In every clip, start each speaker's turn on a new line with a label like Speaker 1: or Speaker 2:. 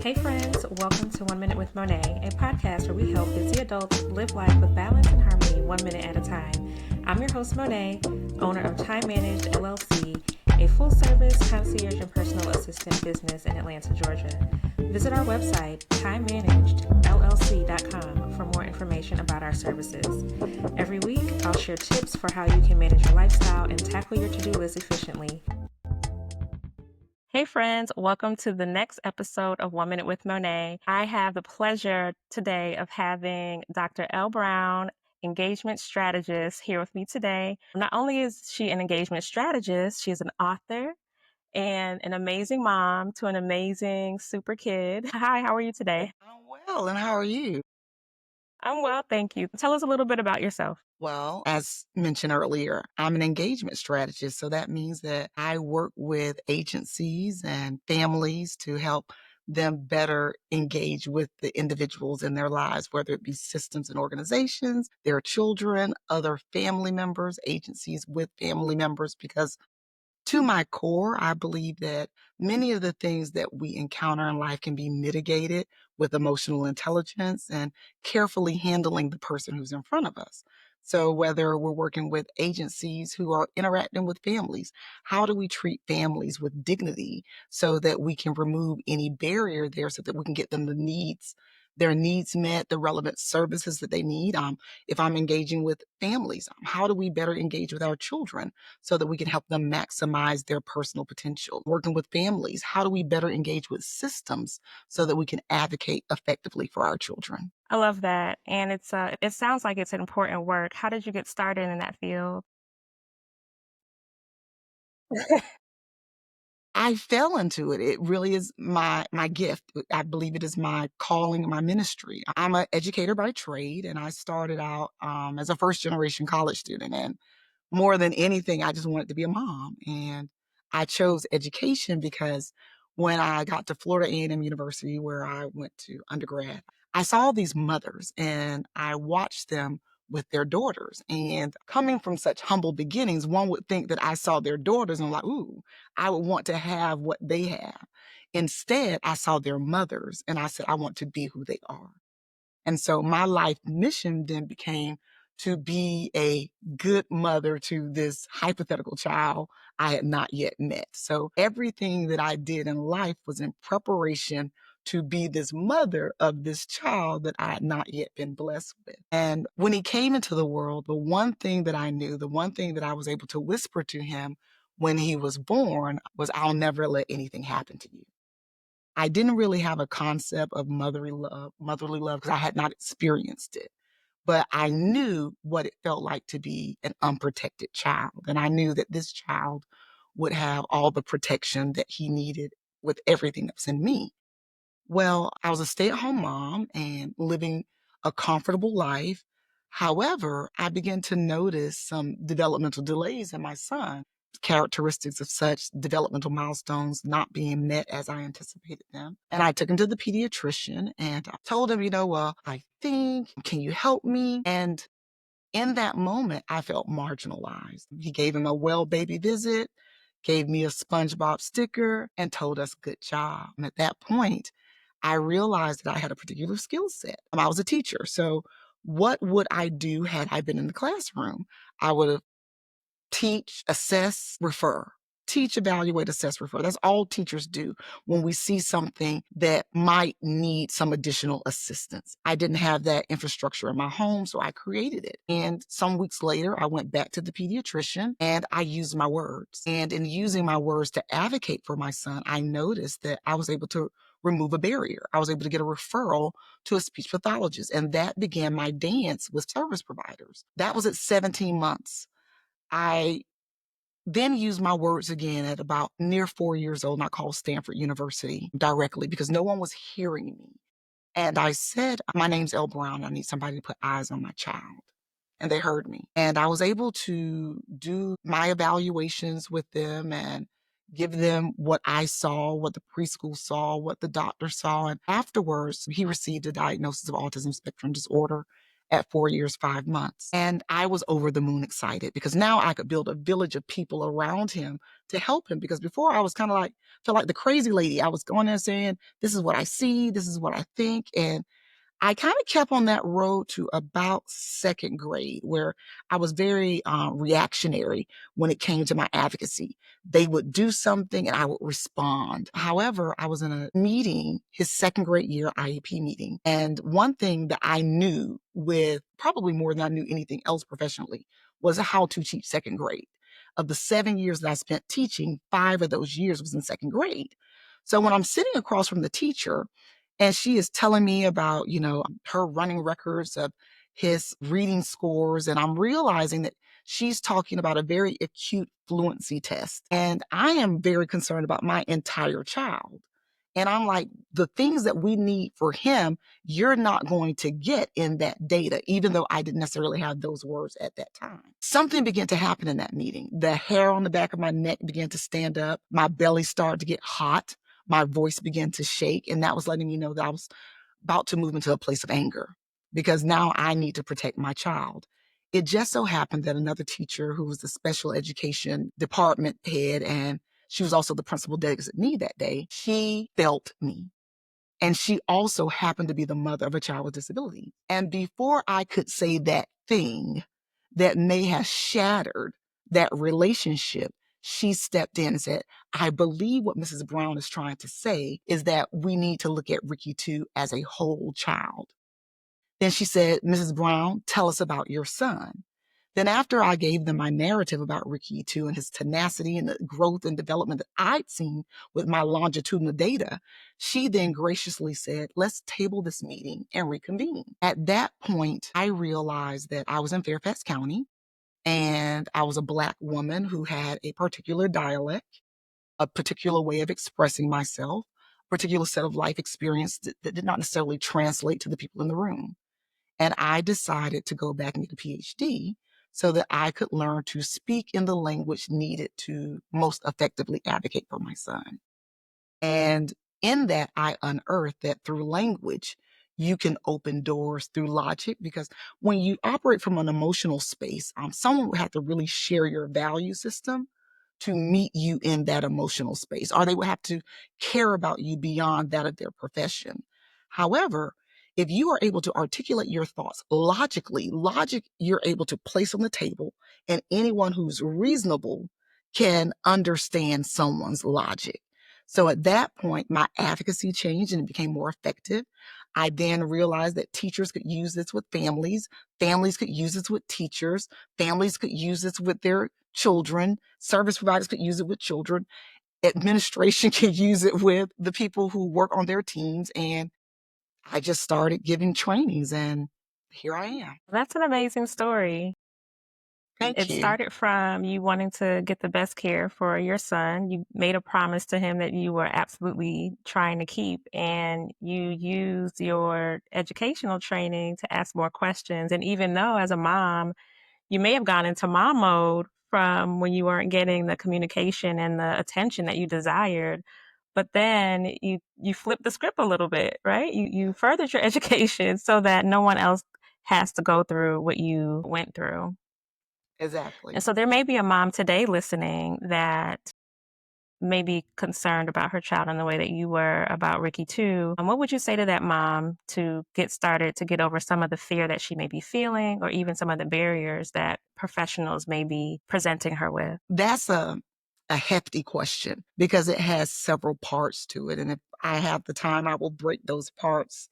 Speaker 1: Hey friends, welcome to 1 Minute with Monée, a podcast where we help busy adults live life with balance and harmony 1 minute at a time. I'm your host Monée, owner of Time Managed LLC, a full-service concierge and personal assistant business in Atlanta, Georgia. Visit our website, timemanagedllc.com, for more information about our services. Every week, I'll share tips for how you can manage your lifestyle and tackle your to-do list efficiently. Hey friends, welcome to the next episode of 1 Minute with Monée. I have the pleasure today of having Dr. Elle Brown, engagement strategist, here with me today. Not only is she an engagement strategist, she's an author and an amazing mom to an amazing super kid. Hi, how are you today?
Speaker 2: I'm well, and how are you?
Speaker 1: I'm well, thank you. Tell us a little bit about yourself.
Speaker 2: Well, as mentioned earlier, I'm an engagement strategist. So that means that I work with agencies and families to help them better engage with the individuals in their lives, whether it be systems and organizations, their children, other family members, agencies with family members, because to my core, I believe that many of the things that we encounter in life can be mitigated with emotional intelligence and carefully handling the person who's in front of us. So whether we're working with agencies who are interacting with families, how do we treat families with dignity so that we can remove any barrier there so that we can get them their needs met, the relevant services that they need? If I'm engaging with families, how do we better engage with our children so that we can help them maximize their personal potential? Working with families, how do we better engage with systems so that we can advocate effectively for our children?
Speaker 1: I love that. And it sounds like it's important work. How did you get started in that field?
Speaker 2: I fell into it. It really is my gift. I believe it is my calling, my ministry. I'm an educator by trade, and I started out as a first generation college student. And more than anything, I just wanted to be a mom. And I chose education because when I got to Florida A&M University, where I went to undergrad, I saw these mothers and I watched them with their daughters. And coming from such humble beginnings, one would think that I saw their daughters and like, ooh, I would want to have what they have. Instead, I saw their mothers and I said, I want to be who they are. And so my life mission then became to be a good mother to this hypothetical child I had not yet met. So everything that I did in life was in preparation to be this mother of this child that I had not yet been blessed with. And when he came into the world, the one thing that I knew, the one thing that I was able to whisper to him when he was born was, I'll never let anything happen to you. I didn't really have a concept of motherly love because I had not experienced it. But I knew what it felt like to be an unprotected child. And I knew that this child would have all the protection that he needed with everything that was in me. Well, I was a stay-at-home mom and living a comfortable life. However, I began to notice some developmental delays in my son, characteristics of such developmental milestones not being met as I anticipated them. And I took him to the pediatrician and I told him, I think, can you help me? And in that moment, I felt marginalized. He gave him a well baby visit, gave me a SpongeBob sticker, and told us, good job. And at that point, I realized that I had a particular skill set. I was a teacher. So what would I do had I been in the classroom? I would have teach, assess, refer. Teach, evaluate, assess, refer. That's all teachers do when we see something that might need some additional assistance. I didn't have that infrastructure in my home, so I created it. And some weeks later, I went back to the pediatrician and I used my words. And in using my words to advocate for my son, I noticed that I was able to remove a barrier. I was able to get a referral to a speech pathologist. And that began my dance with service providers. That was at 17 months. I then used my words again at about near 4 years old, and I called Stanford University directly because no one was hearing me. And I said, my name's Elle Brown. I need somebody to put eyes on my child. And they heard me. And I was able to do my evaluations with them and give them what I saw, what the preschool saw, what the doctor saw. And afterwards, he received a diagnosis of autism spectrum disorder. at 4 years, 5 months. And I was over the moon excited because now I could build a village of people around him to help him. Because before I was kind of like, felt like the crazy lady. I was going there saying, this is what I see, this is what I think. And I kind of kept on that road to about second grade, where I was very reactionary when it came to my advocacy. They would do something and I would respond. However, I was in a meeting, his second grade year IEP meeting. And one thing that I knew, with probably more than I knew anything else professionally, was how to teach second grade. Of the 7 years that I spent teaching, 5 of those years was in second grade. So when I'm sitting across from the teacher, and she is telling me about, her running records of his reading scores. And I'm realizing that she's talking about a very acute fluency test. And I am very concerned about my entire child. And I'm like, the things that we need for him, you're not going to get in that data, even though I didn't necessarily have those words at that time. Something began to happen in that meeting. The hair on the back of my neck began to stand up. My belly started to get hot. My voice began to shake. And that was letting me know that I was about to move into a place of anger, because now I need to protect my child. It just so happened that another teacher, who was the special education department head, and she was also the principal designee that day, she felt me. And she also happened to be the mother of a child with disability. And before I could say that thing that may have shattered that relationship, she stepped in and said, I believe what Mrs. Brown is trying to say is that we need to look at Ricky too as a whole child. Then she said, Mrs. Brown, tell us about your son. Then after I gave them my narrative about Ricky too and his tenacity and the growth and development that I'd seen with my longitudinal data, she then graciously said, let's table this meeting and reconvene. At that point, I realized that I was in Fairfax County and I was a Black woman who had a particular dialect, a particular way of expressing myself, a particular set of life experience that did not necessarily translate to the people in the room. And I decided to go back and get a PhD so that I could learn to speak in the language needed to most effectively advocate for my son. And in that, I unearthed that through language, you can open doors through logic, because when you operate from an emotional space, someone would have to really share your value system to meet you in that emotional space, or they would have to care about you beyond that of their profession. However, if you are able to articulate your thoughts logically, logic you're able to place on the table, and anyone who's reasonable can understand someone's logic. So at that point, my advocacy changed and it became more effective. I then realized that teachers could use this with families, families could use this with teachers, families could use this with their children, service providers could use it with children, administration could use it with the people who work on their teams. And I just started giving trainings, and here I am.
Speaker 1: That's an amazing story.
Speaker 2: Thank
Speaker 1: It
Speaker 2: you.
Speaker 1: started from you wanting to get the best care for your son. You made a promise to him that you were absolutely trying to keep, and you used your educational training to ask more questions. And even though, as a mom, you may have gone into mom mode from when you weren't getting the communication and the attention that you desired, but then you flipped the script a little bit, right? You furthered your education so that no one else has to go through what you went through. And
Speaker 2: Exactly.
Speaker 1: so there may be a mom today listening that may be concerned about her child in the way that you were about Ricky too. And what would you say to that mom to get started, to get over some of the fear that she may be feeling, or even some of the barriers that professionals may be presenting her with?
Speaker 2: That's a hefty question because it has several parts to it. And if I have the time, I will break those parts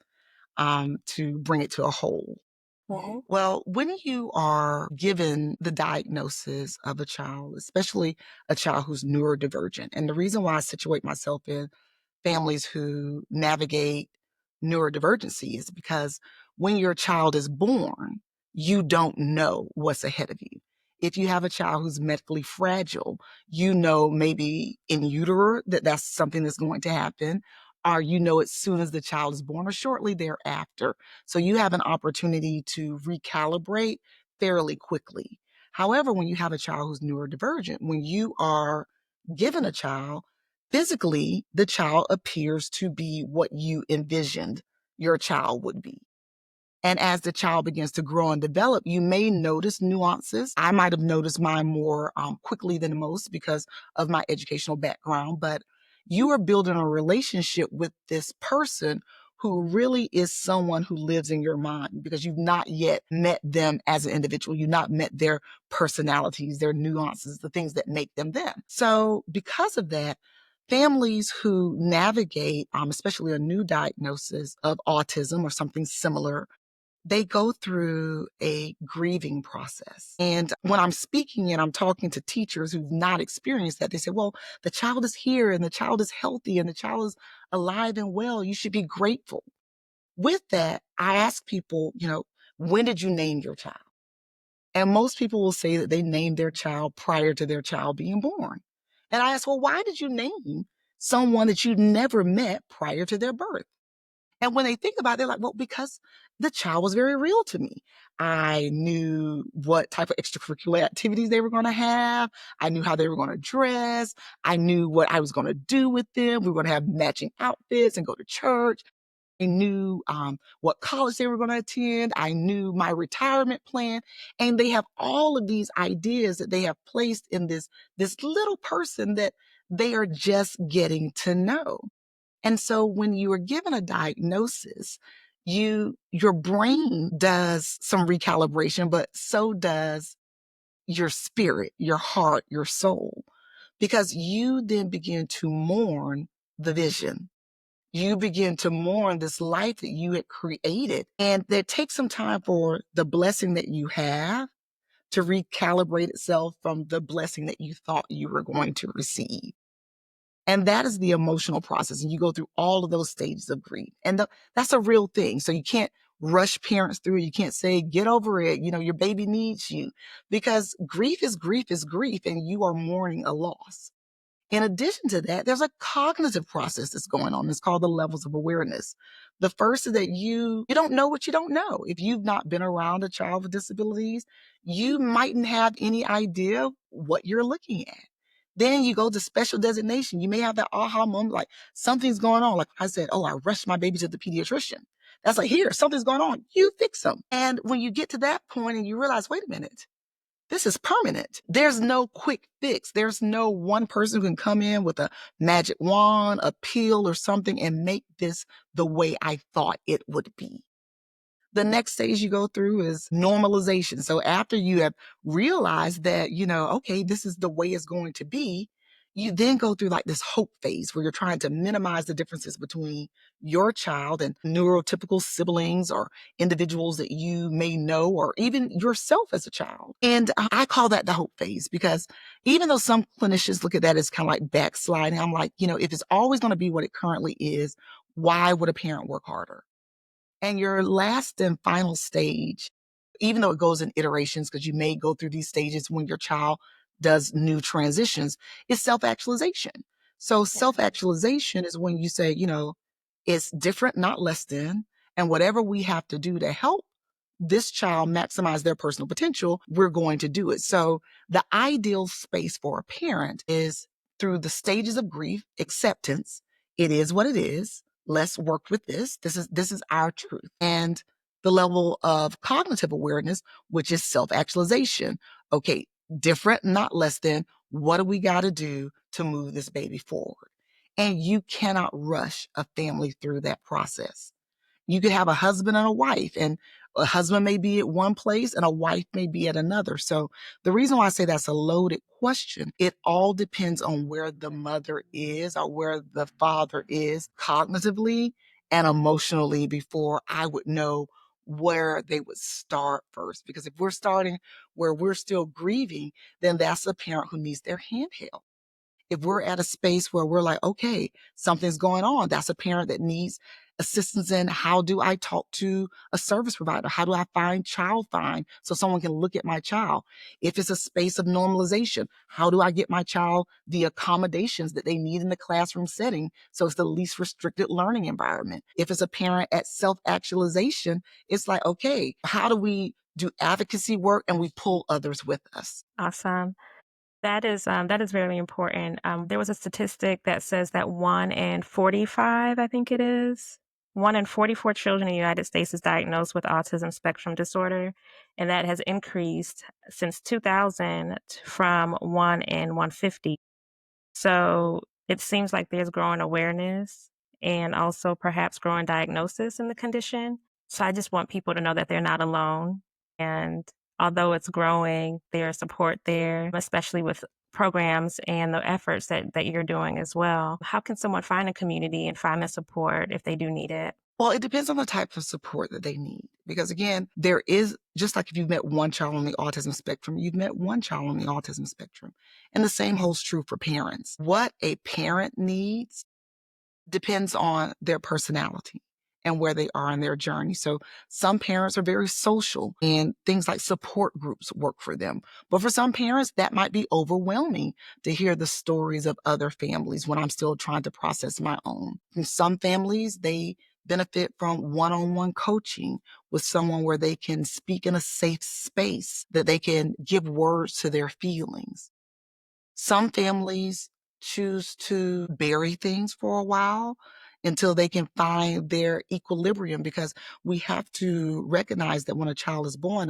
Speaker 2: to bring it to a whole.
Speaker 1: Mhm.
Speaker 2: Well, when you are given the diagnosis of a child, especially a child who's neurodivergent, and the reason why I situate myself in families who navigate neurodivergency is because when your child is born, you don't know what's ahead of you. If you have a child who's medically fragile, you know maybe in utero that that's something that's going to happen, or you know as soon as the child is born or shortly thereafter. So you have an opportunity to recalibrate fairly quickly. However, when you have a child who's neurodivergent, when you are given a child, physically, the child appears to be what you envisioned your child would be. And as the child begins to grow and develop, you may notice nuances. I might have noticed mine more quickly than most because of my educational background, but you are building a relationship with this person who really is someone who lives in your mind because you've not yet met them as an individual. You've not met their personalities, their nuances, the things that make them them. So because of that, families who navigate, especially a new diagnosis of autism or something similar, they go through a grieving process. And when I'm speaking and I'm talking to teachers who've not experienced that, they say, well, the child is here and the child is healthy and the child is alive and well. You should be grateful. With that, I ask people, when did you name your child? And most people will say that they named their child prior to their child being born. And I ask, well, why did you name someone that you never met prior to their birth? And when they think about it, they're like, well, because the child was very real to me. I knew what type of extracurricular activities they were going to have. I knew how they were going to dress. I knew what I was going to do with them. We were going to have matching outfits and go to church. I knew what college they were going to attend. I knew my retirement plan. And they have all of these ideas that they have placed in this little person that they are just getting to know. And so when you are given a diagnosis, your brain does some recalibration, but so does your spirit, your heart, your soul, because you then begin to mourn the vision. You begin to mourn this life that you had created. And it takes some time for the blessing that you have to recalibrate itself from the blessing that you thought you were going to receive. And that is the emotional process. And you go through all of those stages of grief. And that's a real thing. So you can't rush parents through. You can't say, get over it. Your baby needs you, because grief is grief is grief, and you are mourning a loss. In addition to that, there's a cognitive process that's going on. It's called the levels of awareness. The first is that you don't know what you don't know. If you've not been around a child with disabilities, you mightn't have any idea what you're looking at. Then you go to special designation. You may have that aha moment, like something's going on. Like I said, oh, I rushed my baby to the pediatrician. That's like, here, something's going on. You fix them. And when you get to that point and you realize, wait a minute, this is permanent. There's no quick fix. There's no one person who can come in with a magic wand, a pill or something and make this the way I thought it would be. The next stage you go through is normalization. So after you have realized that, okay, this is the way it's going to be, you then go through like this hope phase where you're trying to minimize the differences between your child and neurotypical siblings or individuals that you may know, or even yourself as a child. And I call that the hope phase, because even though some clinicians look at that as kind of like backsliding, I'm like, if it's always going to be what it currently is, why would a parent work harder? And your last and final stage, even though it goes in iterations, because you may go through these stages when your child does new transitions, is self-actualization. So self-actualization is when you say, it's different, not less than, and whatever we have to do to help this child maximize their personal potential, we're going to do it. So the ideal space for a parent is through the stages of grief, acceptance. It is what it is. Let's work with this. This is our truth. And the level of cognitive awareness, which is self-actualization. Okay, different, not less than. What do we got to do to move this baby forward? And you cannot rush a family through that process. You could have a husband and a wife, and a husband may be at one place and a wife may be at another. So the reason why I say that's a loaded question, it all depends on where the mother is or where the father is cognitively and emotionally before I would know where they would start first. Because if we're starting where we're still grieving, then that's a parent who needs their hand held. If we're at a space where we're like, okay, something's going on, that's a parent that needs assistance in how do I talk to a service provider? How do I find child find so someone can look at my child? If it's a space of normalization, how do I get my child the accommodations that they need in the classroom setting so it's the least restricted learning environment? If it's a parent at self-actualization, it's like, okay, how do we do advocacy work and we pull others with us?
Speaker 1: Awesome. That is very important. There was a statistic that says that 1 in 45, I think it is, 1 in 44 children in the United States is diagnosed with autism spectrum disorder, and that has increased since 2000 from 1 in 150. So it seems like there's growing awareness and also perhaps growing diagnosis in the condition. So I just want people to know that they're not alone. And although it's growing, there's support there, especially with programs and the efforts that you're doing as well. How can someone find a community and find the support if they do need it?
Speaker 2: Well, it depends on the type of support that they need. Because again, there is, just like if you've met one child on the autism spectrum, you've met one child on the autism spectrum. And the same holds true for parents. What a parent needs depends on their personality and where they are in their journey. So some parents are very social and things like support groups work for them. But for some parents, that might be overwhelming to hear the stories of other families when I'm still trying to process my own. In some families, they benefit from one-on-one coaching with someone where they can speak in a safe space, that they can give words to their feelings. Some families choose to bury things for a while until they can find their equilibrium, because we have to recognize that when a child is born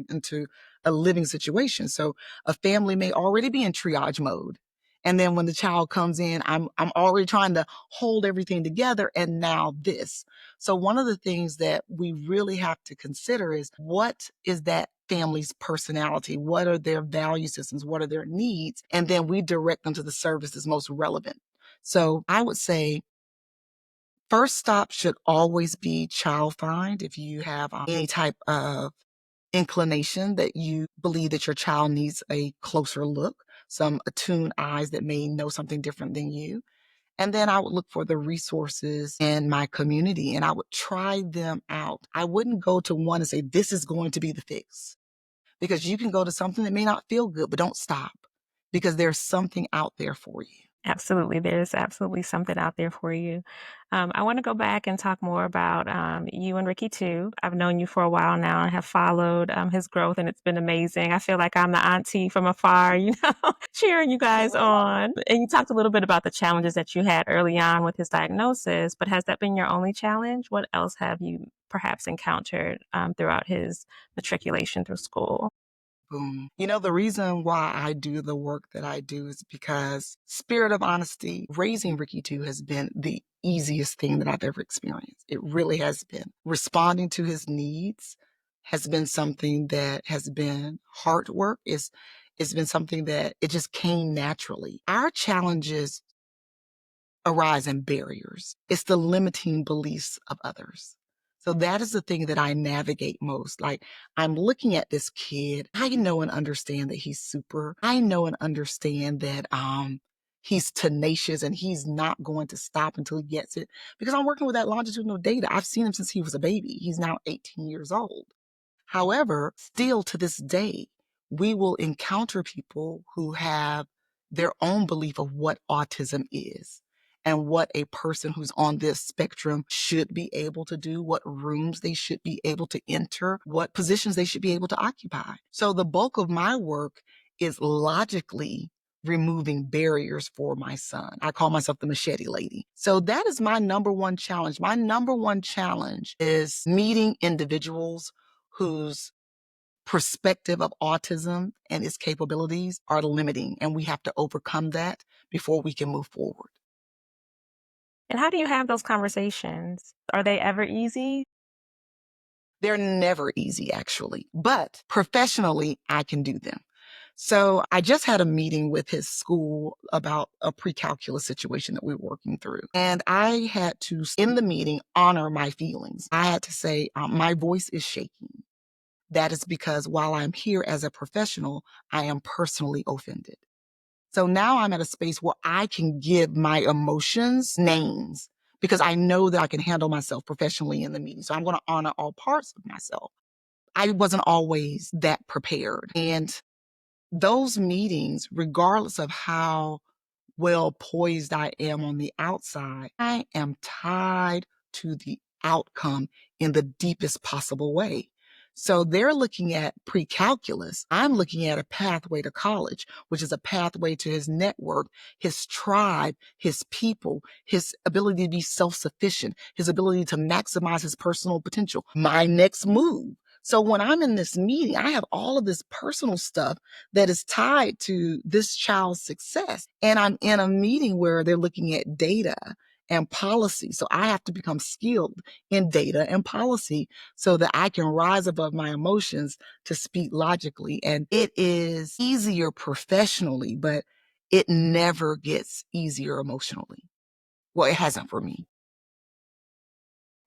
Speaker 2: into a living situation. So a family may already be in triage mode. And then when the child comes in, I'm already trying to hold everything together, and now this. So one of the things that we really have to consider is, what is that family's personality? What are their value systems? What are their needs? And then we direct them to the service that's most relevant. So I would say first stop should always be child find. If you have any type of inclination that you believe that your child needs a closer look, some attuned eyes that may know something different than you. And then I would look for the resources in my community and I would try them out. I wouldn't go to one and say, this is going to be the fix, because you can go to something that may not feel good, but don't stop, because there's something out there for you.
Speaker 1: Absolutely. There's absolutely something out there for you. I want to go back and talk more about you and Ricky too. I've known you for a while now and have followed his growth, and it's been amazing. I feel like I'm the auntie from afar, cheering you guys on. And you talked a little bit about the challenges that you had early on with his diagnosis, but has that been your only challenge? What else have you perhaps encountered throughout his matriculation through school?
Speaker 2: Boom. The reason why I do the work that I do is because, spirit of honesty, raising Ricky too has been the easiest thing that I've ever experienced. It really has been. Responding to his needs has been something that has been hard work. It's been something that it just came naturally. Our challenges arise in barriers. It's the limiting beliefs of others. So that is the thing that I navigate most. Like, I'm looking at this kid. I know and understand that he's super. I know and understand that he's tenacious and he's not going to stop until he gets it, because I'm working with that longitudinal data. I've seen him since he was a baby. He's now 18 years old. However, still to this day, we will encounter people who have their own belief of what autism is and what a person who's on this spectrum should be able to do, what rooms they should be able to enter, what positions they should be able to occupy. So the bulk of my work is logically removing barriers for my son. I call myself the machete lady. So that is my number one challenge. My number one challenge is meeting individuals whose perspective of autism and its capabilities are limiting, and we have to overcome that before we can move forward.
Speaker 1: And how do you have those conversations? Are they ever easy?
Speaker 2: They're never easy, actually, but professionally, I can do them. So I just had a meeting with his school about a pre-calculus situation that we were working through. And I had to, in the meeting, honor my feelings. I had to say, my voice is shaking. That is because while I'm here as a professional, I am personally offended. So now I'm at a space where I can give my emotions names, because I know that I can handle myself professionally in the meeting. So I'm going to honor all parts of myself. I wasn't always that prepared. And those meetings, regardless of how well poised I am on the outside, I am tied to the outcome in the deepest possible way. So they're looking at pre-calculus. I'm looking at a pathway to college, which is a pathway to his network, his tribe, his people, his ability to be self-sufficient, his ability to maximize his personal potential, my next move. So when I'm in this meeting, I have all of this personal stuff that is tied to this child's success. And I'm in a meeting where they're looking at data and policy. So I have to become skilled in data and policy so that I can rise above my emotions to speak logically. And it is easier professionally, but it never gets easier emotionally. Well, it hasn't for me.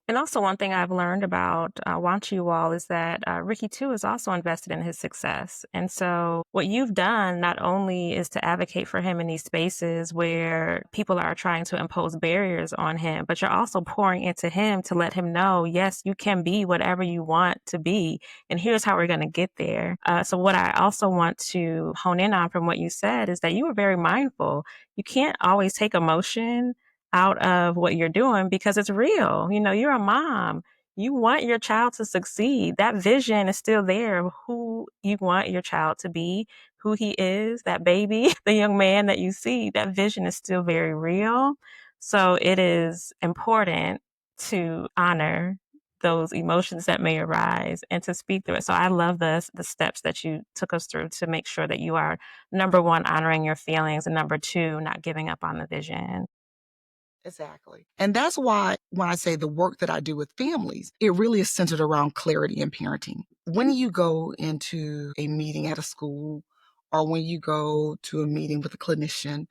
Speaker 1: And also, one thing I've learned about Watch You All is that Ricky too is also invested in his success. And so, what you've done not only is to advocate for him in these spaces where people are trying to impose barriers on him, but you're also pouring into him to let him know, yes, you can be whatever you want to be. And here's how we're going to get there. So, what I also want to hone in on from what you said is that you were very mindful. You can't always take emotion out of what you're doing because it's real. You know, you're a mom. You want your child to succeed. That vision is still there of who you want your child to be, who he is, that baby, the young man that you see. That vision is still very real. So it is important to honor those emotions that may arise and to speak through it. So I love the steps that you took us through to make sure that you are, number one, honoring your feelings, and number two, not giving up on the vision.
Speaker 2: Exactly. And that's why when I say the work that I do with families, it really is centered around clarity in parenting. When you go into a meeting at a school or when you go to a meeting with a clinician,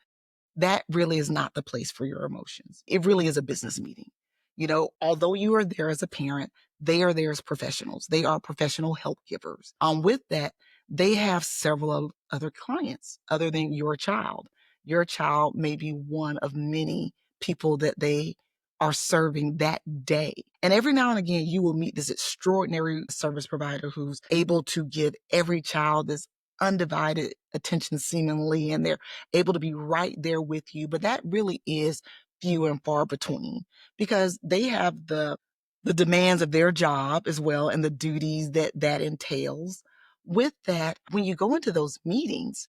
Speaker 2: that really is not the place for your emotions. It really is a business meeting. You know, although you are there as a parent, they are there as professionals. They are professional help givers. With that, they have several other clients other than your child. Your child may be one of many people that they are serving that day. And every now and again, you will meet this extraordinary service provider who's able to give every child this undivided attention seemingly, and they're able to be right there with you. But that really is few and far between because they have the demands of their job as well and the duties that that entails. With that, when you go into those meetings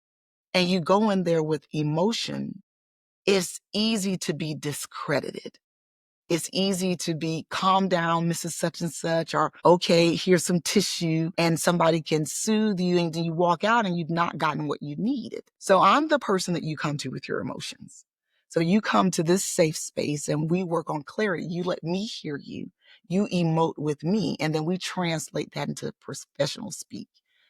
Speaker 2: and you go in there with emotion, it's easy to be discredited. It's easy to be calm down, Mrs. Such and such, or okay, here's some tissue, and somebody can soothe you, and then you walk out and you've not gotten what you needed. So I'm the person that you come to with your emotions. So you come to this safe space and we work on clarity. You let me hear you. You emote with me, and then we translate that into professional speak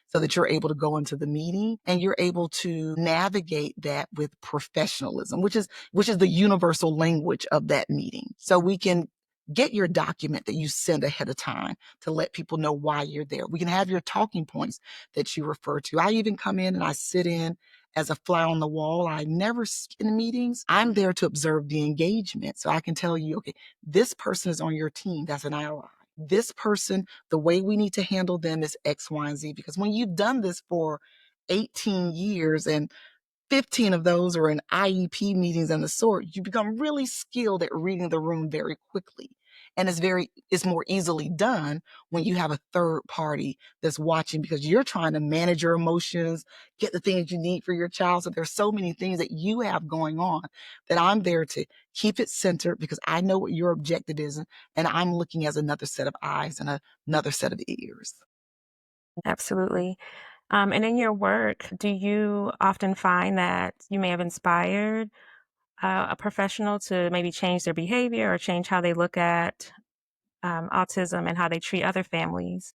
Speaker 2: so that you're able to go into the meeting and you're able to navigate that with professionalism, which is the universal language of that meeting. So we can get your document that you send ahead of time to let people know why you're there. We can have your talking points that you refer to. I even come in and I sit in as a fly on the wall. I never speak in meetings. I'm there to observe the engagement. So I can tell you, okay, this person is on your team. That's an ally. This person, the way we need to handle them is X, Y, and Z. Because when you've done this for 18 years and 15 of those are in IEP meetings and the sort, you become really skilled at reading the room very quickly. And it's more easily done when you have a third party that's watching because you're trying to manage your emotions, get the things you need for your child. So there's so many things that you have going on that I'm there to keep it centered because I know what your objective is. And I'm looking as another set of eyes and another set of ears.
Speaker 1: Absolutely. And in your work, do you often find that you may have inspired a professional to maybe change their behavior or change how they look at autism and how they treat other families?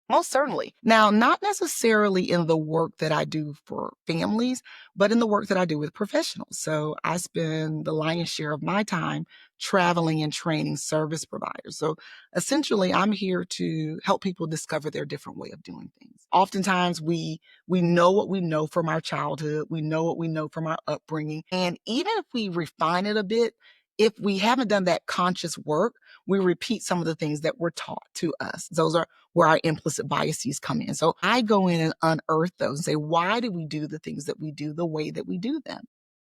Speaker 2: Most certainly. Now, not necessarily in the work that I do for families, but in the work that I do with professionals. So I spend the lion's share of my time traveling and training service providers. So essentially, I'm here to help people discover their different way of doing things. Oftentimes, we know what we know from our childhood, we know what we know from our upbringing, and even if we refine it a bit, if we haven't done that conscious work, we repeat some of the things that were taught to us. Those are where our implicit biases come in. So I go in and unearth those and say, why do we do the things that we do the way that we do them?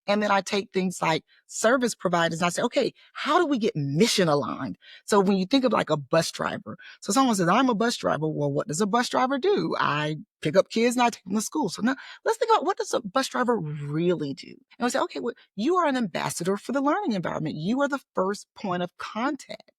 Speaker 2: And then I take things like service providers and I say, okay, how do we get mission aligned? So when you think of like a bus driver, so someone says, I'm a bus driver. Well, what does a bus driver do? I pick up kids and I take them to school. So now let's think about, what does a bus driver really do? And we say, okay, well, you are an ambassador for the learning environment. You are the first point of contact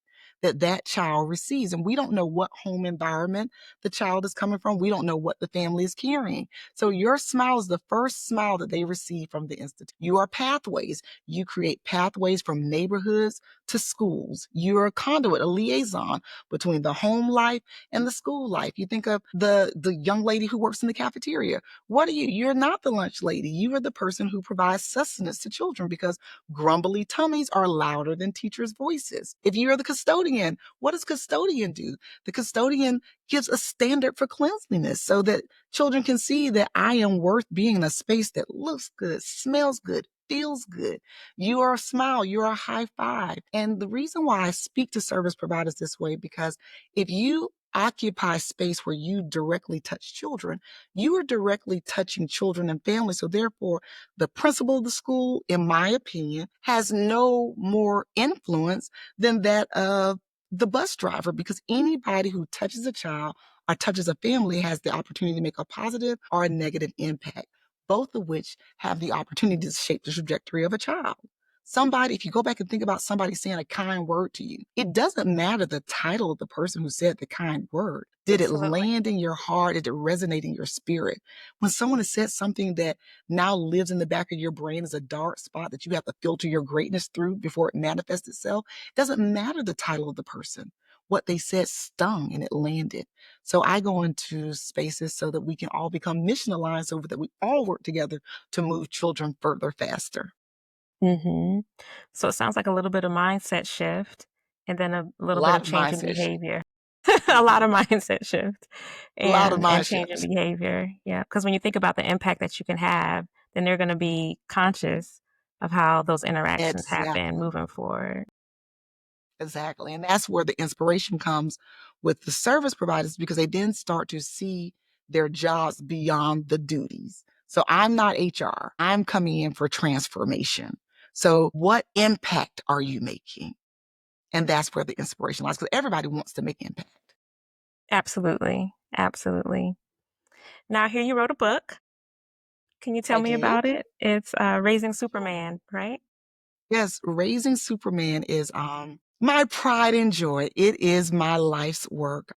Speaker 2: that child receives. And we don't know what home environment the child is coming from. We don't know what the family is carrying. So your smile is the first smile that they receive from the institute. You are pathways. You create pathways from neighborhoods to schools. You're a conduit, a liaison between the home life and the school life. You think of the young lady who works in the cafeteria. What are you? You're not the lunch lady. You are the person who provides sustenance to children, because grumbly tummies are louder than teachers' voices. If you're the custodian, what does custodian do? The custodian gives a standard for cleanliness so that children can see that I am worth being in a space that looks good, smells good, feels good. You are a smile, you're a high five. And the reason why I speak to service providers this way, because if you occupy space where you directly touch children, you are directly touching children and families. So therefore, the principal of the school, in my opinion, has no more influence than that of the bus driver, because anybody who touches a child or touches a family has the opportunity to make a positive or a negative impact, both of which have the opportunity to shape the trajectory of a child. Somebody, if you go back and think about somebody saying a kind word to you, it doesn't matter the title of the person who said the kind word. Did it
Speaker 1: Absolutely.
Speaker 2: land in your heart? Did it resonate in your spirit? When someone has said something that now lives in the back of your brain as a dark spot that you have to filter your greatness through before it manifests itself, it doesn't matter the title of the person. What they said stung and it landed. So I go into spaces so that we can all become mission aligned, so that we all work together to move children further, faster.
Speaker 1: Hmm. So it sounds like a little bit of mindset shift and then a
Speaker 2: A
Speaker 1: little bit
Speaker 2: lot
Speaker 1: of
Speaker 2: of
Speaker 1: change in
Speaker 2: mindset shift.
Speaker 1: behavior. A lot of mindset shift
Speaker 2: A lot of
Speaker 1: and
Speaker 2: mind
Speaker 1: change in
Speaker 2: shifts.
Speaker 1: behavior. Yeah. Because when you think about the impact that you can have, then they're going to be conscious of how those interactions happen
Speaker 2: Exactly.
Speaker 1: moving forward.
Speaker 2: Exactly. And that's where the inspiration comes with the service providers, because they then start to see their jobs beyond the duties. So I'm not HR. I'm coming in for transformation. So what impact are you making? And that's where the inspiration lies, because everybody wants to make impact.
Speaker 1: Absolutely. Absolutely. Now, here you wrote a book. Can you tell
Speaker 2: I
Speaker 1: me
Speaker 2: did.
Speaker 1: about it? It's Raising Superman, right?
Speaker 2: Yes, Raising Superman is my pride and joy. It is my life's work.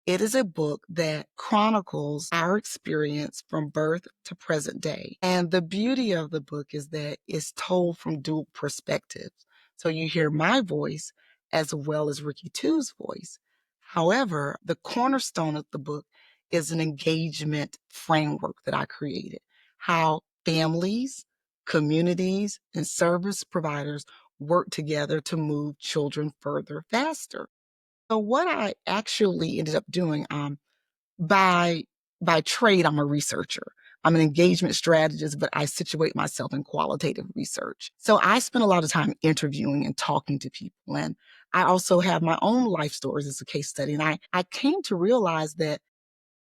Speaker 2: It is a book that chronicles our experience from birth to present day. And the beauty of the book is that it's told from dual perspectives. So you hear my voice as well as Ricky Two's voice. However, the cornerstone of the book is an engagement framework that I created. How families, communities, and service providers work together to move children further, faster. So what I actually ended up doing, by by trade, I'm a researcher. I'm an engagement strategist, but I situate myself in qualitative research. So I spend a lot of time interviewing and talking to people. And I also have my own life stories as a case study. And I came to realize that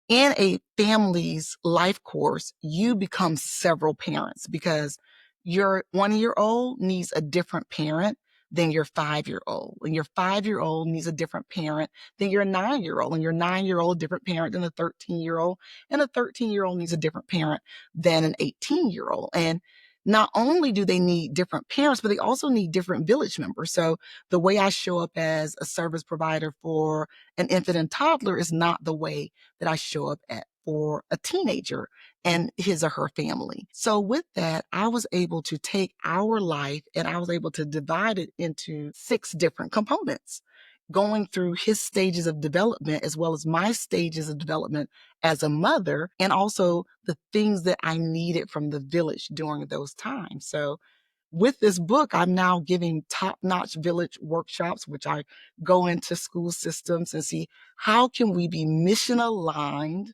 Speaker 2: in a family's life course, you become several parents, because your 1 year old needs a different parent than your 5 year old. And your 5 year old needs a different parent than your 9 year old. And your 9 year old, different parent than a 13 year old. And a 13 year old needs a different parent than an 18 year old. And not only do they need different parents, but they also need different village members. So the way I show up as a service provider for an infant and toddler is not the way that I show up at for a teenager and his or her family. So with that, I was able to take our life and I was able to divide it into 6 different components, going through his stages of development as well as my stages of development as a mother, and also the things that I needed from the village during those times. So with this book, I'm now giving top-notch village workshops, which I go into school systems and see how can we be mission aligned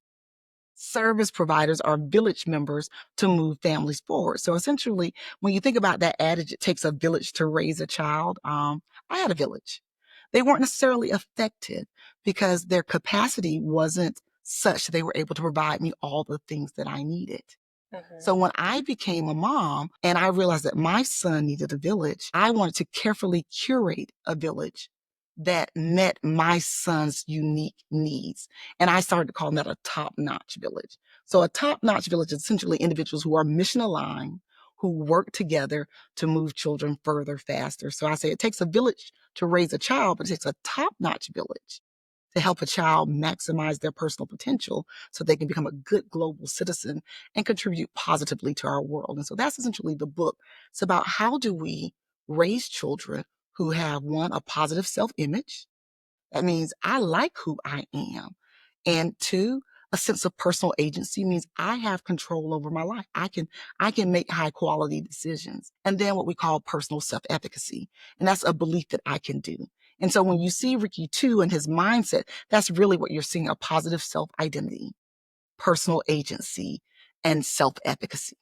Speaker 2: service providers or village members to move families forward. So essentially, when you think about that adage, it takes a village to raise a child. I had a village. They weren't necessarily effective because their capacity wasn't such that they were able to provide me all the things that I needed.
Speaker 1: Mhm.
Speaker 2: So when I became a mom and I realized that my son needed a village, I wanted to carefully curate a village that met my son's unique needs. And I started calling that a top-notch village. So a top-notch village is essentially individuals who are mission aligned, who work together to move children further, faster. So I say it takes a village to raise a child, but it takes a top-notch village to help a child maximize their personal potential so they can become a good global citizen and contribute positively to our world. And so that's essentially the book. It's about how do we raise children who have one, a positive self-image. That means I like who I am. And two, a sense of personal agency means I have control over my life. I can make high quality decisions. And then what we call personal self-efficacy. And that's a belief that I can do. And so when you see Ricky too and his mindset, that's really what you're seeing, a positive self-identity, personal agency, and self-efficacy.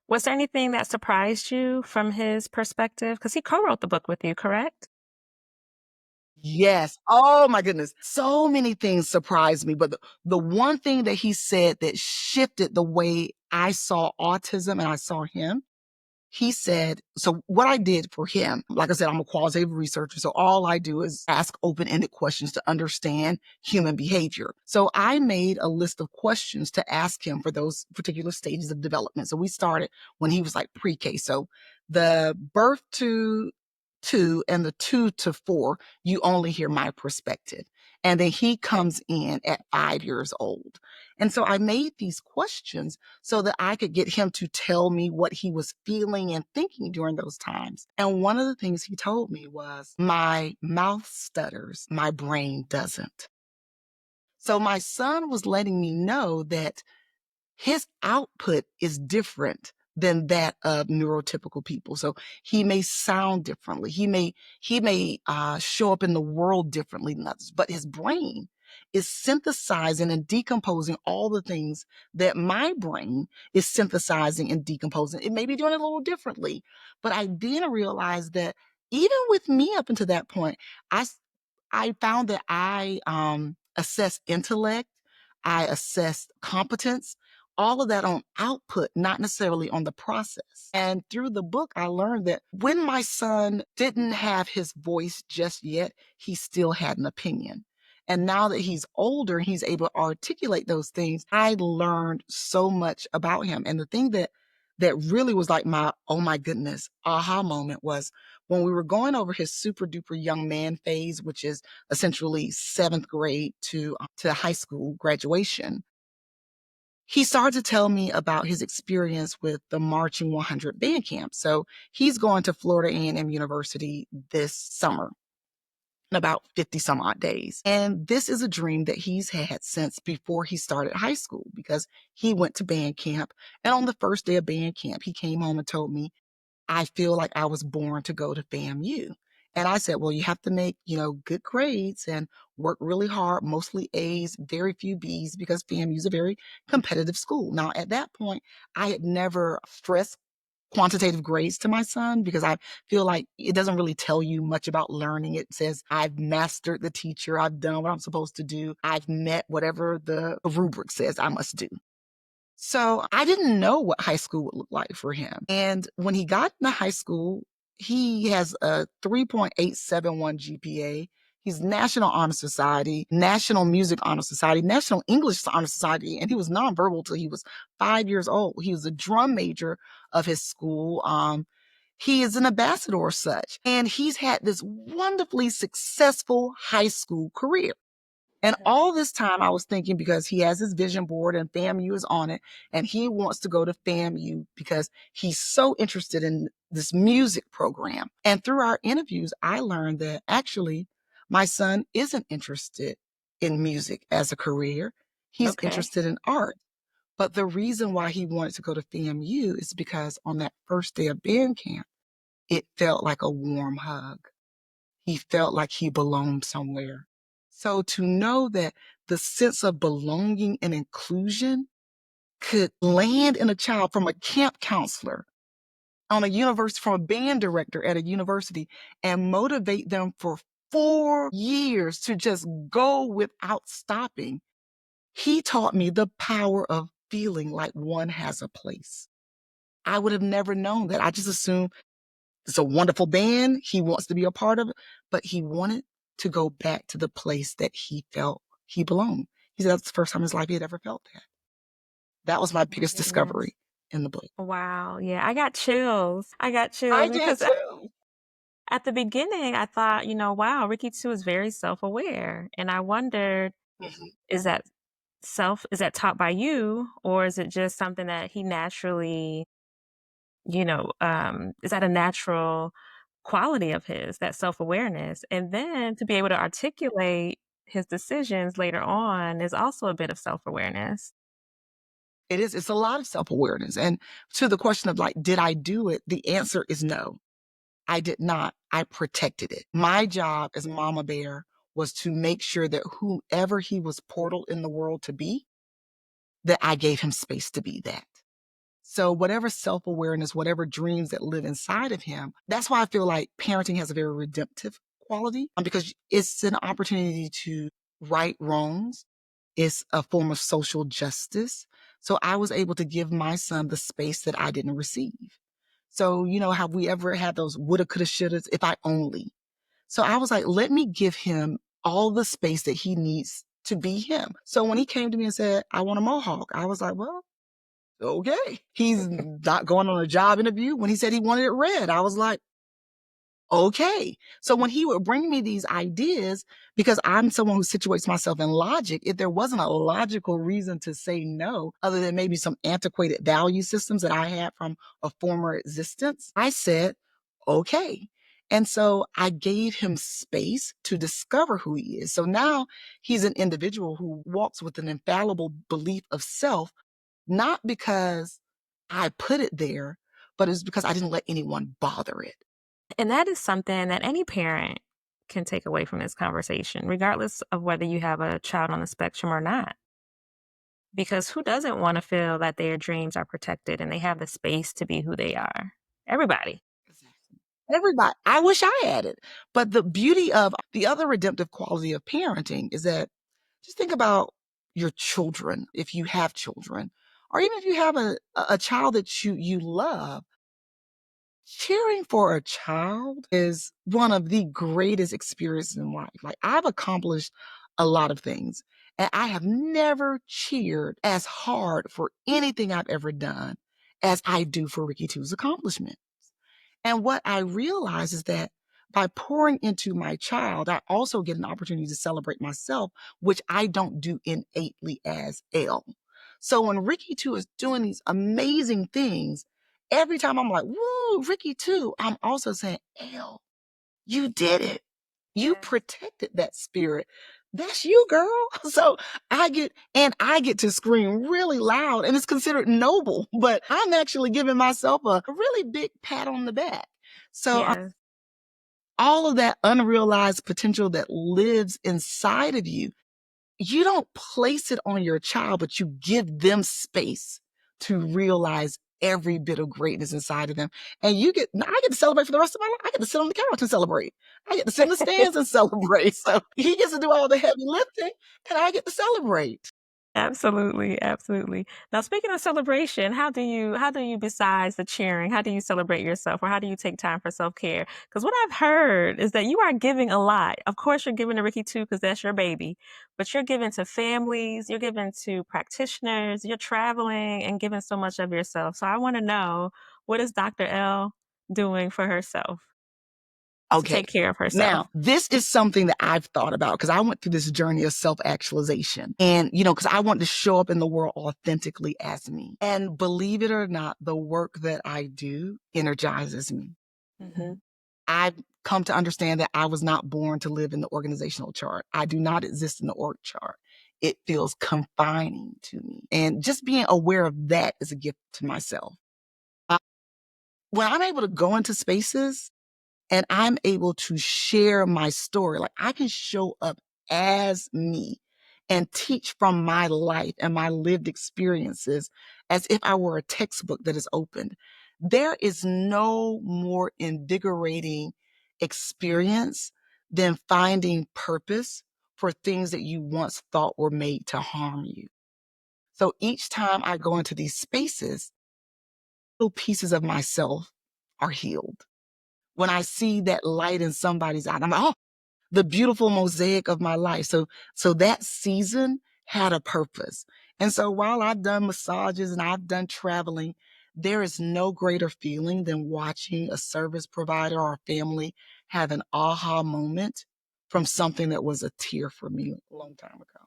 Speaker 1: Was there anything that surprised you from his perspective? Because he co-wrote the book with you, correct?
Speaker 2: Yes. Oh my goodness. So many things surprised me. But the one thing that he said that shifted the way I saw autism and I saw him, he said, so what I did for him, like I said, I'm a qualitative researcher. So all I do is ask open-ended questions to understand human behavior. So I made a list of questions to ask him for those particular stages of development. So we started when he was like pre-K. So the birth to 2 and the 2 to 4, you only hear my perspective. And then he comes in at 5 years old. And so I made these questions so that I could get him to tell me what he was feeling and thinking during those times. And one of the things he told me was, my mouth stutters, my brain doesn't. So my son was letting me know that his output is different than that of neurotypical people. So he may sound differently. He may show up in the world differently than others, but his brain is synthesizing and decomposing all the things that my brain is synthesizing and decomposing. It may be doing it a little differently, but I then realized that even with me up until that point, I I found that I assess intellect, I assess competence, all of that on output, not necessarily on the process. And through the book, I learned that when my son didn't have his voice just yet, he still had an opinion. And now that he's older, he's able to articulate those things. I learned so much about him. And the thing that really was like my, oh my goodness, aha moment was when we were going over his super duper young man phase, which is essentially seventh grade to high school graduation. He started to tell me about his experience with the Marching 100 band camp. So he's going to Florida A&M University this summer in about 50 some odd days. And this is a dream that he's had since before he started high school because he went to band camp. And on the first day of band camp, he came home and told me, I feel like I was born to go to FAMU. And I said, well, you have to make, good grades and work really hard, mostly A's, very few B's, because FAMU is a very competitive school. Now, at that point, I had never stressed quantitative grades to my son because I feel like it doesn't really tell you much about learning. It says, I've mastered the teacher, I've done what I'm supposed to do, I've met whatever the rubric says I must do. So I didn't know what high school would look like for him. And when he got into high school, he has a 3.871 GPA. He's National Honor Society, National Music Honor Society, National English Honor Society, and he was nonverbal till he was 5 years old. He was a drum major of his school. He is an ambassador as such, and he's had this wonderfully successful high school career. And
Speaker 1: Mhm.
Speaker 2: all this time I was thinking because he has his vision board and FAMU is on it, and he wants to go to FAMU because he's so interested in this music program. And through our interviews, I learned that actually my son isn't interested in music as a career. He's
Speaker 1: Okay.
Speaker 2: interested in art. But the reason why he wanted to go to FAMU is because on that first day of band camp, it felt like a warm hug. He felt like he belonged somewhere. So to know that the sense of belonging and inclusion could land in a child from a camp counselor on a university, from a band director at a university, and motivate them for 4 years to just go without stopping. He taught me the power of feeling like one has a place. I would have never known that. I just assumed it's a wonderful band. He wants to be a part of it, but he wanted to go back to the place that he felt he belonged. He said that's the first time in his life he had ever felt that. That was my
Speaker 1: Oh my
Speaker 2: biggest
Speaker 1: goodness.
Speaker 2: discovery in the book.
Speaker 1: Wow. Yeah, I got chills. I got chills
Speaker 2: I did
Speaker 1: because
Speaker 2: too.
Speaker 1: at the beginning I thought, wow, Ricky too is very self-aware. And I wondered,
Speaker 2: Mhm.
Speaker 1: is that is that taught by you, or is it just something that he naturally, is that a natural quality of his, that self-awareness? And then to be able to articulate his decisions later on is also a bit of self-awareness.
Speaker 2: It is. It's a lot of self-awareness. And to the question of like, did I do it? The answer is no. I did not. I protected it. My job as mama bear was to make sure that whoever he was portal in the world to be, that I gave him space to be that. So whatever self-awareness, whatever dreams that live inside of him, that's why I feel like parenting has a very redemptive quality, because it's an opportunity to right wrongs. It's a form of social justice. So I was able to give my son the space that I didn't receive. So, have we ever had those woulda, coulda, shouldas, if I only? So I was like, let me give him all the space that he needs to be him. So when he came to me and said, I want a mohawk, I was like, well, okay. He's not going on a job interview. When he said he wanted it red, I was like, okay. So when he would bring me these ideas, because I'm someone who situates myself in logic, if there wasn't a logical reason to say no, other than maybe some antiquated value systems that I had from a former existence, I said, okay. And so I gave him space to discover who he is. So now he's an individual who walks with an infallible belief of self, not because I put it there, but it's because I didn't let anyone bother it.
Speaker 1: And that is something that any parent can take away from this conversation, regardless of whether you have a child on the spectrum or not. Because who doesn't want to feel that their dreams are protected and they have the space to be who they are? Everybody.
Speaker 2: Exactly. Everybody. I wish I had it. But the beauty of the other redemptive quality of parenting is that just think about your children, if you have children, or even if you have a child that you love. Cheering for a child is one of the greatest experiences in life. Like, I've accomplished a lot of things, and I have never cheered as hard for anything I've ever done as I do for Ricky Two's accomplishment. And what I realize is that by pouring into my child, I also get an opportunity to celebrate myself, which I don't do innately as L. So when Ricky Two is doing these amazing things, every time I'm like, woo, Ricky Two, I'm also saying, L, you did it. You
Speaker 1: Yes.
Speaker 2: protected that spirit. That's you, girl. So I get to scream really loud, and it's considered noble, but I'm actually giving myself a really big pat on the back. So
Speaker 1: Yes.
Speaker 2: all of that unrealized potential that lives inside of you, you don't place it on your child, but you give them space to realize every bit of greatness inside of them. And now I get to celebrate for the rest of my life. I get to sit on the couch and celebrate. I get to sit in the stands and celebrate. So he gets to do all the heavy lifting, and I get to celebrate.
Speaker 1: Absolutely, absolutely. Now, speaking of celebration, how do you besides the cheering, how do you celebrate yourself, or how do you take time for self-care? Because what I've heard is that you are giving a lot. Of course, you're giving to Ricky too, because that's your baby, but you're giving to families, you're giving to practitioners, you're traveling and giving so much of yourself. So I want to know, what is Dr. L doing for herself to
Speaker 2: Okay.
Speaker 1: take care of
Speaker 2: Now,
Speaker 1: herself?
Speaker 2: this is something that I've thought about because I went through this journey of self actualization. And, because I want to show up in the world authentically as me. And believe it or not, the work that I do energizes me.
Speaker 1: Hmm.
Speaker 2: I've come to understand that I was not born to live in the organizational chart. I do not exist in the org chart. It feels confining to me. And just being aware of that is a gift to myself. Uh, when I'm able to go into spaces and I'm able to share my story, like I can show up as me and teach from my life and my lived experiences as if I were a textbook that is opened. There is no more invigorating experience than finding purpose for things that you once thought were made to harm you. So each time I go into these spaces, little pieces of myself are healed. When I see that light in somebody's eye, I'm like, oh, the beautiful mosaic of my life. So that season had a purpose. And so while I've done massages and I've done traveling, there is no greater feeling than watching a service provider or a family have an aha moment from something that was a tear for me a long time ago.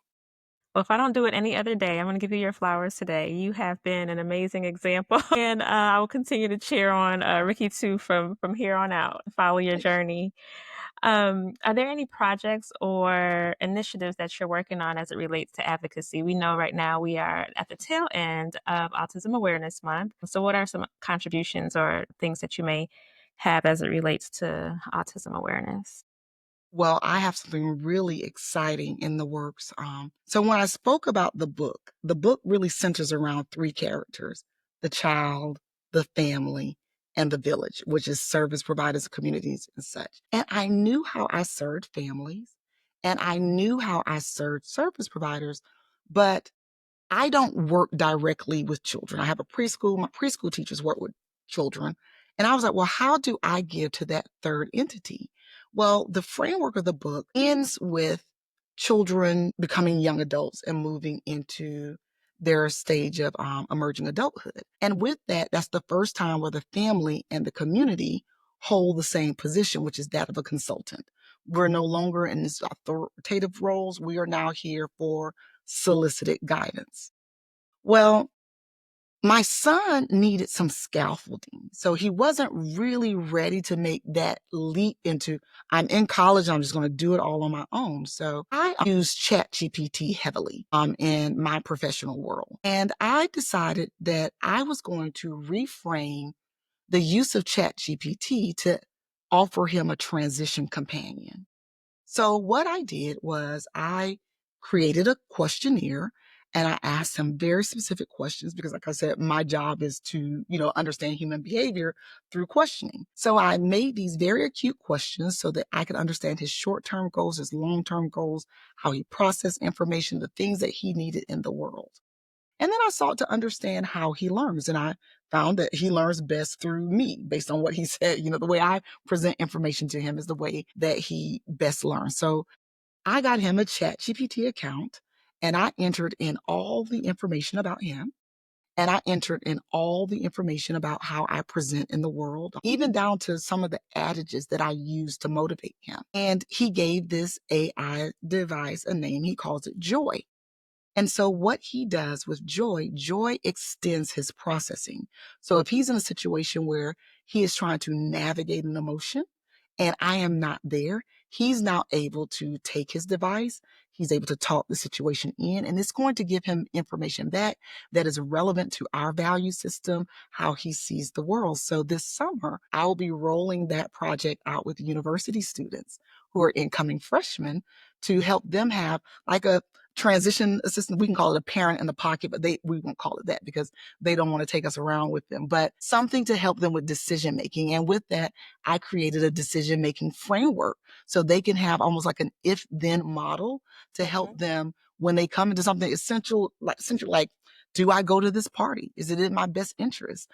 Speaker 1: Well, if I don't do it any other day, I'm going to give you your flowers today. You have been an amazing example, and I will continue to cheer on Ricky too from here on out. Follow your journey. Are there any projects or initiatives that you're working on as it relates to advocacy? We know right now we are at the tail end of Autism Awareness Month. So, what are some contributions or things that you may have as it relates to autism awareness?
Speaker 2: Well, I have something really exciting in the works. So when I spoke about the book really centers around three characters: the child, the family, and the village, which is service providers, communities, and such. And I knew how I served families and I knew how I served service providers, but I don't work directly with children. I have a preschool. My preschool teachers work with children. And I was like, well, how do I give to that third entity? Well, the framework of the book ends with children becoming young adults and moving into their stage of emerging adulthood. And with that, that's the first time where the family and the community hold the same position, which is that of a consultant. We're no longer in this authoritative roles. We are now here for solicited guidance. Well, my son needed some scaffolding. So he wasn't really ready to make that leap into, I'm in college, I'm just going to do it all on my own. So I use ChatGPT heavily in my professional world. And I decided that I was going to reframe the use of ChatGPT to offer him a transition companion. So what I did was I created a questionnaire and I asked him very specific questions because, like I said, my job is to, understand human behavior through questioning. So I made these very acute questions so that I could understand his short-term goals, his long-term goals, how he processed information, the things that he needed in the world. And then I sought to understand how he learns. And I found that he learns best through me based on what he said. The way I present information to him is the way that he best learns. So I got him a Chat GPT account and I entered in all the information about him. And I entered in all the information about how I present in the world, even down to some of the adages that I use to motivate him. And he gave this AI device a name. He calls it Joy. And so what he does with joy, joy extends his processing. So if he's in a situation where he is trying to navigate an emotion and I am not there, he's now able to take his device. He's able to talk the situation in, and it's going to give him information back that is relevant to our value system, how he sees the world. So this summer, I will be rolling that project out with university students who are incoming freshmen to help them have like a transition assistant. We can call it a parent in the pocket, but we won't call it that because they don't want to take us around with them, but something to help them with decision making. And with that, I created a decision making framework so they can have almost like an if then model to help them when they come into something essential like, do I go to this party? Is it in my best interest?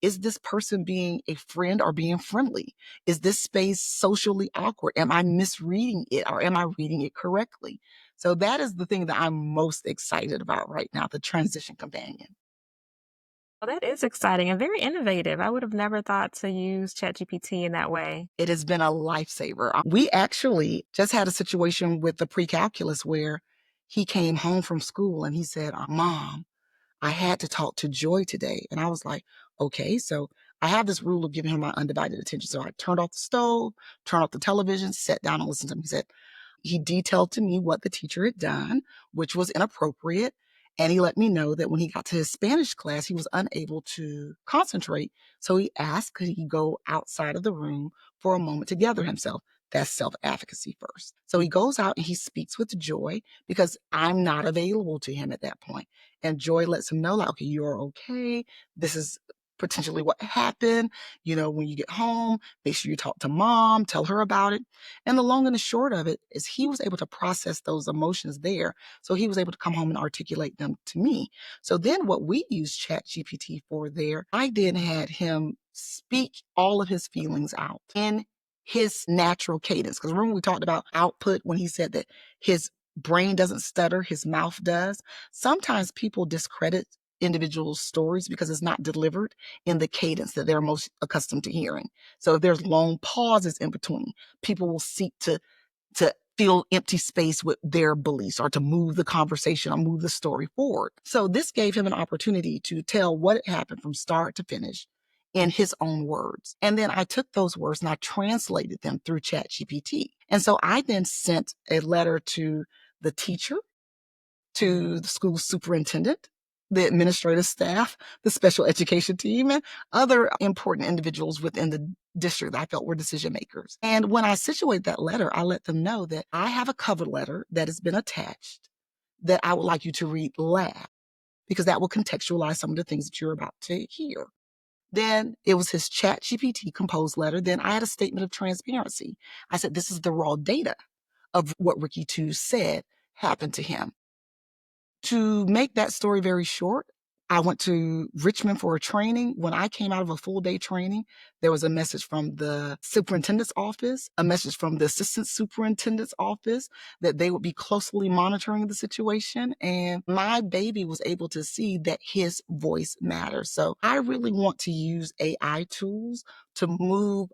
Speaker 2: Is this person being a friend or being friendly? Is this space socially awkward? Am I misreading it or am I reading it correctly? So that is the thing that I'm most excited about right now, the transition companion.
Speaker 1: Well, that is exciting and very innovative. I would have never thought to use ChatGPT in that way.
Speaker 2: It has been a lifesaver. We actually just had a situation with the pre-calculus where he came home from school and he said, Mom, I had to talk to Joy today. And I was like, okay. So I have this rule of giving him my undivided attention. So I turned off the stove, turned off the television, sat down and listened to him. He detailed to me what the teacher had done, which was inappropriate. And he let me know that when he got to his Spanish class, he was unable to concentrate. So he asked, could he go outside of the room for a moment to gather himself? That's self-advocacy first. So he goes out and he speaks with Joy because I'm not available to him at that point. And Joy lets him know, like, okay, you're okay. This is potentially what happened. When you get home, make sure you talk to mom, tell her about it. And the long and the short of it is he was able to process those emotions there. So he was able to come home and articulate them to me. So then what we used ChatGPT for there, I then had him speak all of his feelings out in his natural cadence. Because remember we talked about output when he said that his brain doesn't stutter, his mouth does. Sometimes people discredit individuals' stories because it's not delivered in the cadence that they're most accustomed to hearing. So if there's long pauses in between, people will seek to fill empty space with their beliefs or to move the conversation or move the story forward. So this gave him an opportunity to tell what had happened from start to finish in his own words. And then I took those words and I translated them through ChatGPT. And so I then sent a letter to the teacher, to the school superintendent, the administrative staff, the special education team, and other important individuals within the district that I felt were decision makers. And when I situated that letter, I let them know that I have a cover letter that has been attached that I would like you to read loud, because that will contextualize some of the things that you're about to hear. Then it was his ChatGPT composed letter. Then I had a statement of transparency. I said, this is the raw data of what Ricky 2 said happened to him. To make that story very short, I went to Richmond for a training. When I came out of a full day training, there was a message from the superintendent's office, a message from the assistant superintendent's office that they would be closely monitoring the situation. And my baby was able to see that his voice matters. So I really want to use AI tools to move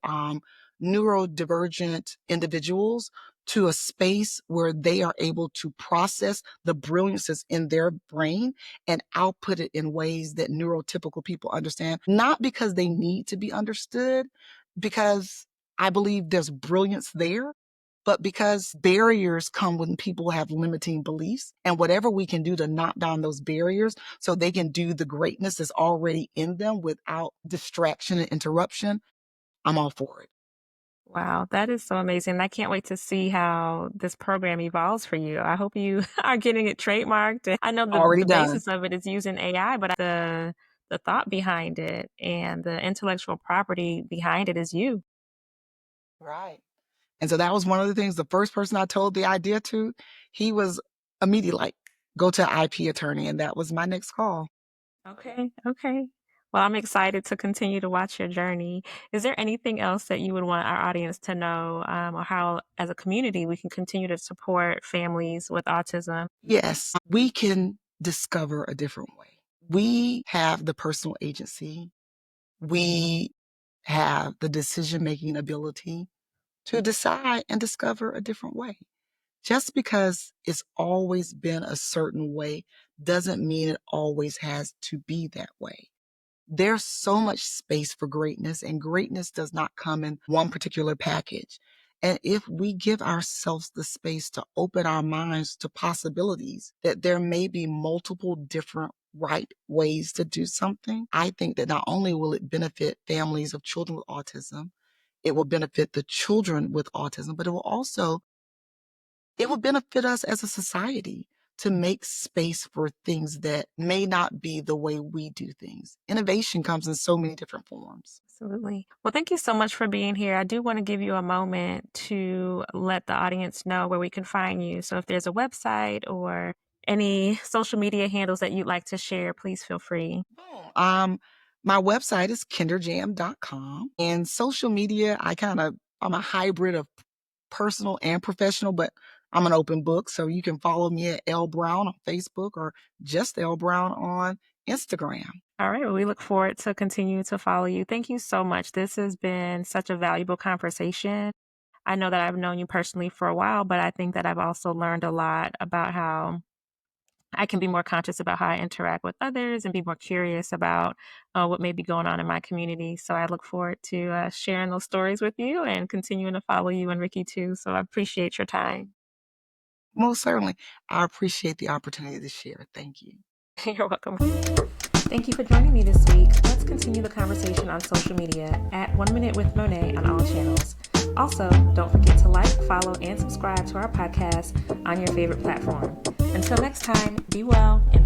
Speaker 2: neurodivergent individuals to a space where they are able to process the brilliances in their brain and output it in ways that neurotypical people understand, not because they need to be understood, because I believe there's brilliance there, but because barriers come when people have limiting beliefs. And whatever we can do to knock down those barriers so they can do the greatness that's already in them without distraction and interruption, I'm all for it.
Speaker 1: Wow, that is so amazing. I can't wait to see how this program evolves for you. I hope you are getting it trademarked. And I know
Speaker 2: Already
Speaker 1: the
Speaker 2: done.
Speaker 1: basis of it is using AI, but the thought behind it and the intellectual property behind it is you.
Speaker 2: Right. And so that was one of the things, the first person I told the idea to, he was immediately like, go to an IP attorney. And that was my next call.
Speaker 1: Okay, okay. Well, I'm excited to continue to watch your journey. Is there anything else that you would want our audience to know, or how, as a community, we can continue to support families with autism?
Speaker 2: Yes, we can discover a different way. We have the personal agency. We have the decision-making ability to decide and discover a different way. Just because it's always been a certain way doesn't mean it always has to be that way. There's so much space for greatness, and greatness does not come in one particular package. And if we give ourselves the space to open our minds to possibilities, that there may be multiple different right ways to do something, I think that not only will it benefit families of children with autism, it will benefit the children with autism, but it will benefit us as a society to make space for things that may not be the way we do things. Innovation comes in so many different forms.
Speaker 1: Absolutely. Well, thank you so much for being here. I do want to give you a moment to let the audience know where we can find you. So if there's a website or any social media handles that you'd like to share, please feel free.
Speaker 2: My website is kinderjam.com, and social media, I'm a hybrid of personal and professional, but I'm an open book. So you can follow me at L Brown on Facebook or just L Brown on Instagram.
Speaker 1: All right. Well, we look forward to continue to follow you. Thank you so much. This has been such a valuable conversation. I know that I've known you personally for a while, but I think that I've also learned a lot about how I can be more conscious about how I interact with others and be more curious about what may be going on in my community. So I look forward to sharing those stories with you and continuing to follow you and Ricky too. So I appreciate your time.
Speaker 2: Most certainly. I appreciate the opportunity to share. Thank you.
Speaker 1: You're welcome. Thank you for joining me this week. Let's continue the conversation on social media at 1 Minute with Monée on all channels. Also, don't forget to like, follow, and subscribe to our podcast on your favorite platform. Until next time, be well and